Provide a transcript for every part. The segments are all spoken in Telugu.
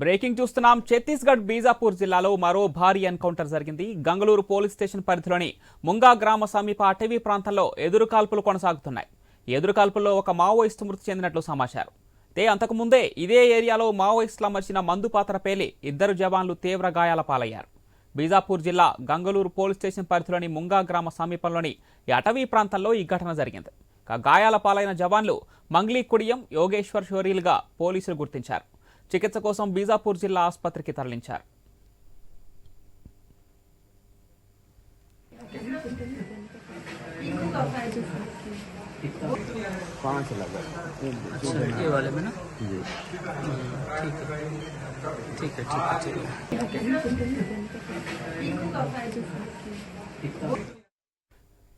బ్రేకింగ్ చూస్తున్నాం. ఛత్తీస్గఢ్ బీజాపూర్ జిల్లాలో మరో భారీ ఎన్కౌంటర్ జరిగింది. గంగళూరు పోలీస్ స్టేషన్ పరిధిలోని ముంగా గ్రామ సమీప అటవీ ప్రాంతంలో ఎదురుకాల్పులు కొనసాగుతున్నాయి. ఎదురుకాల్పుల్లో ఒక మావోయిస్టు మృతి చెందినట్లు సమాచారం. అంతకుముందే ఇదే ఏరియాలో మావోయిస్టుల మర్చిన మందు పాత్ర పేలి 2 జవాన్లు తీవ్ర గాయాల పాలయ్యారు. బీజాపూర్ జిల్లా గంగళూరు పోలీస్ స్టేషన్ పరిధిలోని ముంగా గ్రామ సమీపంలోని ఈ అటవీ ప్రాంతంలో ఈ ఘటన జరిగింది. గాయాల పాలైన జవాన్లు మంగ్లీ కుడియం, యోగేశ్వర్ షోరీలుగా పోలీసులు గుర్తించారు. చికిత్స కోసం బీజాపూర్ జిల్లా ఆసుపత్రికి తరలించారు.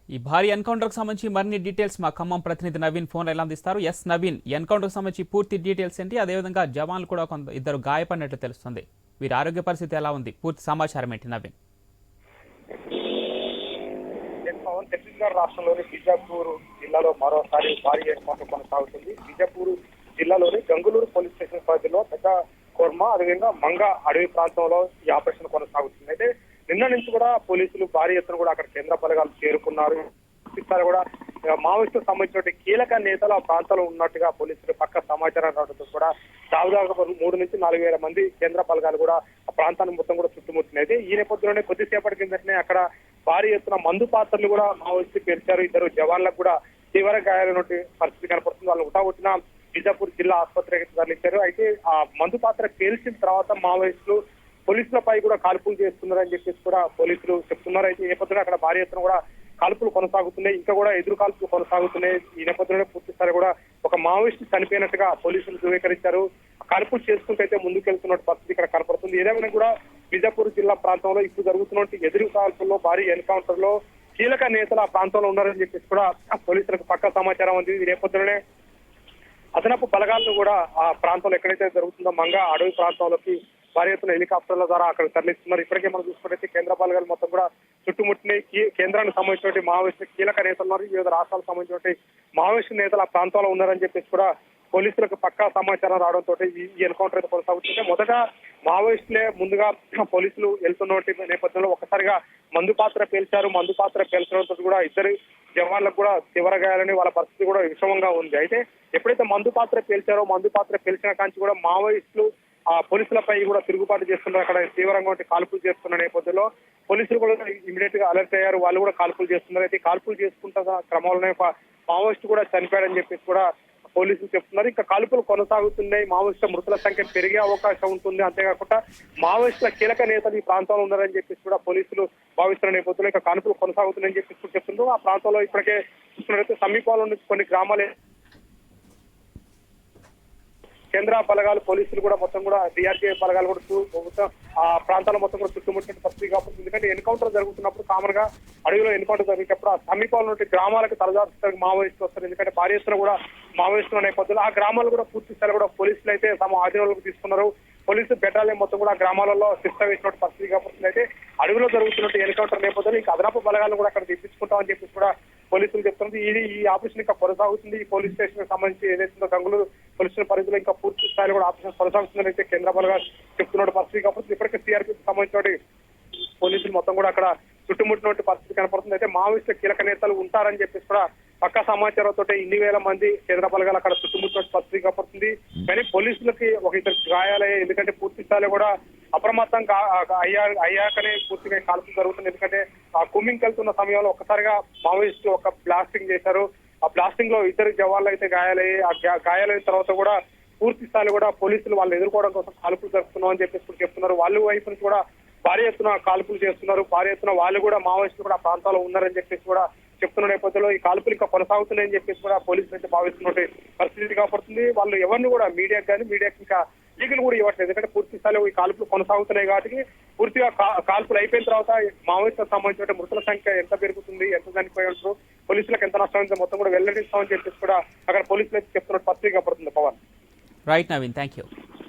ఈ భారీ ఎన్కౌంటర్ కు సంబంధించి మరిన్ని డీటెయిల్స్ మా ఖమ్మం ప్రతినిధి నవీన్ ఫోన్ ఎలా అందిస్తారు. ఎస్ నవీన్, ఎన్కౌంటర్ కు సంబంధించి పూర్తి డీటెయిల్స్ ఏంటి? అదేవిధంగా జవాన్లు కూడా 2 గాయపడినట్లు తెలుస్తుంది. వీరి ఆరోగ్య పరిస్థితి ఎలా ఉంది? పూర్తి సమాచారం ఏంటి నవీన్? ఛత్తీస్గఢ్ రాష్ట్రంలోని బీజాపూర్ జిల్లాలో మరోసారి భారీ ఎన్కౌంటర్ కొనసాగుతుంది. బీజాపూర్ జిల్లాలోని గంగళూరు పోలీస్ స్టేషన్ పరిధిలో పెద్ద కోర్మా, అదేవిధంగా మంగా అడవి ప్రాంతంలో ఈ ఆపరేషన్ కొనసాగుతుంది. అయితే నిన్న నుంచి కూడా పోలీసులు భారీ ఎత్తున కూడా అక్కడ కేంద్ర బలగాలు చేరుకున్నారు. ఈసారి కూడా మావోయిస్టులకు సంబంధించిన కీలక నేతలు ఆ ప్రాంతంలో ఉన్నట్టుగా పోలీసులు పక్క సమాచారం రావడంతో కూడా దాదాపు 3 నుంచి 4 వేల మంది కేంద్ర బలగాలు కూడా ఆ ప్రాంతాన్ని మొత్తం కూడా చుట్టుముట్టినది. ఈ నేపథ్యంలోనే కొద్దిసేపటి కిందటనే అక్కడ భారీ ఎత్తున మందు పాత్రలు కూడా మావోయిస్టులు పేర్చారు. 2 జవాన్లకు కూడా తీవ్ర గాయాలైన పరిస్థితి కనపడుతుంది. వాళ్ళు ఉటావుటిన బీజాపూర్ జిల్లా ఆసుపత్రికి తరలించారు. అయితే ఆ మందు పాత్ర పేల్చిన తర్వాత మావోయిస్టులు పోలీసులపై కూడా కాల్పులు చేస్తున్నారని చెప్పేసి కూడా పోలీసులు చెప్తున్నారు. అయితే ఈ నేపథ్యంలో అక్కడ భారీ ఎత్తున కూడా కాల్పులు కొనసాగుతున్నాయి. ఇంకా కూడా ఎదురు కాల్పులు కొనసాగుతున్నాయి. ఈ నేపథ్యంలో పూర్తిసారి కూడా ఒక మావోయిస్టు చనిపోయినట్టుగా పోలీసులు ధృవీకరించారు. కాల్పులు చేసుకుంటూ అయితే ముందుకెళ్తున్న పరిస్థితి ఇక్కడ కనపడుతుంది. ఏదేమైనా కూడా బీజాపూర్ జిల్లా ప్రాంతంలో ఇప్పుడు జరుగుతున్న ఎదురు కాల్పుల్లో భారీ ఎన్కౌంటర్ లో కీలక నేతలు ఆ ప్రాంతంలో ఉన్నారని చెప్పేసి కూడా పోలీసులకు పక్కా సమాచారం ఉంది. ఈ నేపథ్యంలోనే అదనపు బలగాలను కూడా ఆ ప్రాంతంలో ఎక్కడైతే జరుగుతుందో మంగా అడవి ప్రాంతంలోకి భారీ ఎత్తున హెలికాప్టర్ల ద్వారా అక్కడ తరలిస్తున్నారు. ఇప్పటికే మనం చూసుకుంటే కేంద్ర బలగాలు మొత్తం కూడా చుట్టుముట్టినాయి. కేంద్రానికి సంబంధించిన మావోయిస్టు కీలక నేతలు ఉన్నారు. వివిధ రాష్ట్రాలకు సంబంధించిన మావోయిస్టు నేతలు ఆ ప్రాంతంలో ఉన్నారని చెప్పేసి కూడా పోలీసులకు పక్కా సమాచారం రావడంతో ఈ ఎన్కౌంటర్ అయితే కొనసాగుతుంది. మొదట మావోయిస్టులే ముందుగా పోలీసులు వెళ్తున్న నేపథ్యంలో ఒక్కసారిగా మందు పాత్ర పేల్చారు. మందు పాత్ర పేల్చడంతో కూడా 2 జవాన్లకు కూడా తీవ్ర గాయాలని వాళ్ళ పరిస్థితి కూడా విషమంగా ఉంది. అయితే ఎప్పుడైతే మందు పాత్ర పేల్చారో మందు పాత్ర పేల్చిన కాంచి కూడా మావోయిస్టులు ఆ పోలీసులపై కూడా తిరుగుబాటు చేస్తున్నారు. అక్కడ తీవ్రంగా కాల్పులు చేస్తున్న నేపథ్యంలో పోలీసులు కూడా ఇమీడియట్ గా అలర్ట్ అయ్యారు. వాళ్ళు కూడా కాల్పులు చేస్తున్నారు. అయితే కాల్పులు చేసుకుంటున్న క్రమంలోనే మావోయిస్టు కూడా చనిపోయాడని చెప్పేసి కూడా పోలీసులు చెప్తున్నారు. ఇంకా కాల్పులు కొనసాగుతున్నాయి. మావోయిస్టుల మృతుల సంఖ్య పెరిగే అవకాశం ఉంటుంది. అంతేకాకుండా మావోయిస్టుల కీలక నేతలు ఈ ప్రాంతంలో ఉన్నారని చెప్పేసి కూడా పోలీసులు భావిస్తున్న నేపథ్యంలో ఇంకా కాల్పులు కొనసాగుతున్నాయని చెప్పేసి చెప్తున్నారు. ఆ ప్రాంతంలో ఇప్పటికే చూస్తున్నట్లయితే సమీపంలో నుంచి కొన్ని గ్రామాలే కేంద్ర బలగాలు పోలీసులు కూడా మొత్తం కూడా డిఆర్జీఎఫ్ బలగాలు కూడా ఆ ప్రాంతాల్లో మొత్తం కూడా చుట్టుముట్టిన పరిస్థితి కాబట్టి, ఎందుకంటే ఎన్కౌంటర్ జరుగుతున్నప్పుడు కామన్ గా అడవిలో ఎన్కౌంటర్ జరిగేటప్పుడు ఆ సమీపంలో గ్రామాలకు తలదాల్చడానికి మావోయిస్టులు వస్తారు. ఎందుకంటే భారీ ఎత్తున కూడా మావోయిస్టుల నేపథ్యంలో ఆ గ్రామాలు కూడా పూర్తి స్థాయిలో కూడా పోలీసులు అయితే తమ ఆధీనంలోకి తీసుకున్నారు. పోలీసు బెటాలియన్ మొత్తం కూడా గ్రామాలలో శిక్ష వేసిన పరిస్థితి కాబట్టి అయితే అడవిలో జరుగుతున్నట్టు ఎన్కౌంటర్ నేపథ్యంలో ఇంకా అదనపు బలగాలను కూడా అక్కడ తెప్పించుకుంటామని చెప్పేసి కూడా పోలీసులు చెప్తున్నారు. ఈ ఆపరేషన్ ఇంకా కొనసాగుతుంది. ఈ పోలీస్ స్టేషన్ కి సంబంధించి ఏదైతుందో గంగళూరు పోలీస్ స్టేషన్ పరిధిలో ఇంకా పూర్తి స్థాయిలో కూడా ఆపరేషన్ కొనసాగుతుందని అయితే కేంద్ర బలగాలు చెప్తున్న పరిస్థితి కాబట్టి ఇప్పటికే సిఆర్పీకి సంబంధించిన పోలీసులు మొత్తం కూడా అక్కడ చుట్టుముట్టినటువంటి పరిస్థితి కనపడుతుంది. అయితే మావోయిస్టు కీలక నేతలు ఉంటారని చెప్పేసి కూడా పక్కా సమాచారంతో 2,000 మంది కేంద్ర బలగాలు అక్కడ చుట్టుముట్టిన పరిస్థితి కనపడుతుంది. కానీ పోలీసులకి ఒక 2 గాయాలయ్యాయి. ఎందుకంటే పూర్తి స్థాయిలో కూడా అప్రమత్తంగా అయ్యాకనే పూర్తిగా కాల్పులు జరుగుతుంది. ఎందుకంటే ఆ కుమ్మింగ్ వెళ్తున్న సమయంలో ఒక్కసారిగా మావోయిస్టులు ఒక బ్లాస్టింగ్ చేశారు. ఆ బ్లాస్టింగ్ లో 2 జవాన్లు అయితే గాయాలయ్యి. ఆ గాయాలైన తర్వాత కూడా పూర్తి స్థాయిలో కూడా పోలీసులు వాళ్ళు ఎదుర్కోవడం కోసం కాల్పులు జరుపుతున్నాం అని చెప్పేసి చెప్తున్నారు. వాళ్ళు వైపు నుంచి కూడా భారీ ఎత్తున కాల్పులు చేస్తున్నారు. భారీ ఎత్తున వాళ్ళు కూడా మావోయిస్టులు కూడా ప్రాంతాల్లో ఉన్నారని చెప్పేసి కూడా చెప్తున్న నేపథ్యంలో ఈ కాల్పులు ఇంకా కొనసాగుతున్నాయని చెప్పేసి కూడా పోలీసులు అయితే భావిస్తున్న పరిస్థితి కాపాడుతుంది. వాళ్ళు ఎవరిని కూడా మీడియాకి ఇంకా లీగల్ కూడా ఇవ్వట్లేదు. ఎందుకంటే పూర్తి స్థాయిలో ఈ కాల్పులు కొనసాగుతున్నాయి కాబట్టి పూర్తిగా కాల్పులు అయిపోయిన తర్వాత మావోయిస్టులకు సంబంధించిన మృతుల సంఖ్య ఎంత పెరుగుతుంది, ఎంత చనిపోయి ఉంటారు, పోలీసులకు ఎంత నష్టం మొత్తం కూడా వెల్లడిస్తామని చెప్పేసి కూడా అక్కడ పోలీసులు అయితే చెప్తున్న పరిస్థితి కాపాడుతుంది. Pawan. Right Naveen, thank you.